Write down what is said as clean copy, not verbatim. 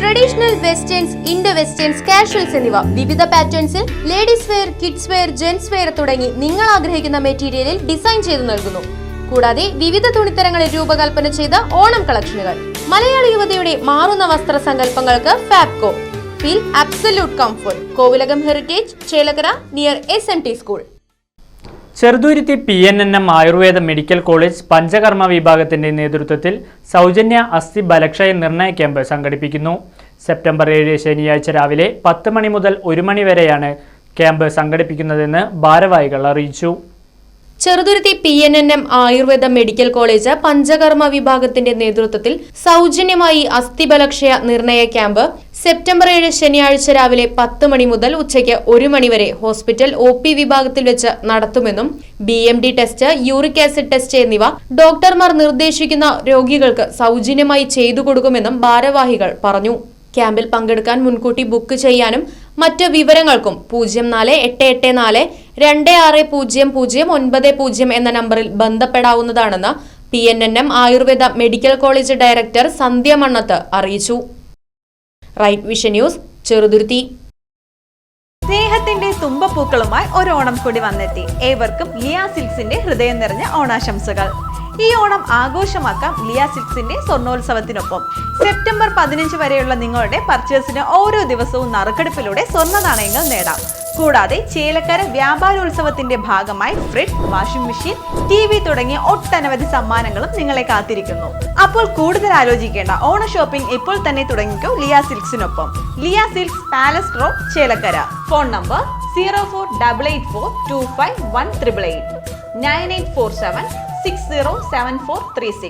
Traditional westerns, Indo westerns, casuals എന്നിവ വിവിധ പാറ്റേൺസിൽ ladies wear, kids wear, gents wear തുടങ്ങി നിങ്ങൾ ആഗ്രഹിക്കുന്ന മെറ്റീരിയലിൽ ഡിസൈൻ ചെയ്തു നൽകുന്നു. കൂടാതെ വിവിധ തുണിത്തരങ്ങളിൽ രൂപകൽപ്പന ചെയ്ത ഓണം കളക്ഷനുകൾ. മലയാളി യുവതയുടെ മാറുന്ന വസ്ത്ര സങ്കല്പങ്ങൾക്ക് Fabco. Feel absolute comfort. Kovilakam heritage, Chelakkara, near SMT school. Cheruthuruthy PNNM Ayurveda medical college പഞ്ചകർമ്മ വിഭാഗത്തിന്റെ നേതൃത്വത്തിൽ സൗജന്യ അസ്ഥി ബലക്ഷയ നിർണയ ക്യാമ്പ് സംഘടിപ്പിക്കുന്നു. സെപ്റ്റംബർ 7 ശനിയാഴ്ച രാവിലെ 10 മണി മുതൽ 1 മണി വരെയാണ് ക്യാമ്പ് സംഘടിപ്പിക്കുന്നതെന്ന് ഭാരവാഹികൾ അറിയിച്ചു. Cheruthuruthy PNNM Ayurveda medical college പഞ്ചകർമ്മ വിഭാഗത്തിന്റെ നേതൃത്വത്തിൽ സൗജന്യമായി അസ്ഥിബലക്ഷയ നിർണയ ക്യാമ്പ് സെപ്റ്റംബർ 7 ശനിയാഴ്ച രാവിലെ 10 മണി മുതൽ ഉച്ചയ്ക്ക് 1 മണി വരെ ഹോസ്പിറ്റൽ OP വിഭാഗത്തിൽ വെച്ച് നടത്തുമെന്നും BMD test, uric acid test എന്നിവ ഡോക്ടർമാർ നിർദ്ദേശിക്കുന്ന രോഗികൾക്ക് സൗജന്യമായി ചെയ്തു കൊടുക്കുമെന്നും ഭാരവാഹികൾ പറഞ്ഞു. ക്യാമ്പിൽ പങ്കെടുക്കാൻ മുൻകൂട്ടി ബുക്ക് ചെയ്യാനും മറ്റ് വിവരങ്ങൾക്കും 048842609090 എന്ന നമ്പറിൽ ബന്ധപ്പെടാവുന്നതാണെന്ന് PNNM Ayurveda medical college director Sandhya Mannath അറിയിച്ചു. Right vision news, Cheruthuruthy. സ്നേഹത്തിന്റെ തുമ്പപ്പൂക്കളുമായി ഒരു ഓണം കൂടി വന്നെത്തി. ഏവർക്കും ലിയ സിൽക്സിന്റെ ഹൃദയം നിറഞ്ഞ ഓണാശംസകൾ. ഈ ഓണം ആഘോഷമാക്കാം ലിയ സിൽക്സിന്റെ സ്വർണ്ണോത്സവത്തിനൊപ്പം. സെപ്റ്റംബർ 15 വരെയുള്ള നിങ്ങളുടെ പർച്ചേസിന് ഓരോ ദിവസവും നറുക്കെടുപ്പിലൂടെ സ്വർണ്ണ നാണയങ്ങൾ നേടാം. കൂടാതെ ചേലക്കര വ്യാപാരോത്സവത്തിന്റെ ഭാഗമായി ഫ്രിഡ്ജ്, വാഷിംഗ് മെഷീൻ, TV തുടങ്ങിയ ഒട്ടനവധി സമ്മാനങ്ങളും നിങ്ങളെ കാത്തിരിക്കുന്നു. അപ്പോൾ കൂടുതൽ ആലോചിക്കേണ്ട, ഓണ ഷോപ്പിംഗ് ഇപ്പോൾ തന്നെ തുടങ്ങിക്കോ ലിയ സിൽക്സിനൊപ്പം. Liya silks, palace road, Chelakkara. Phone number 0488425188 9847607436.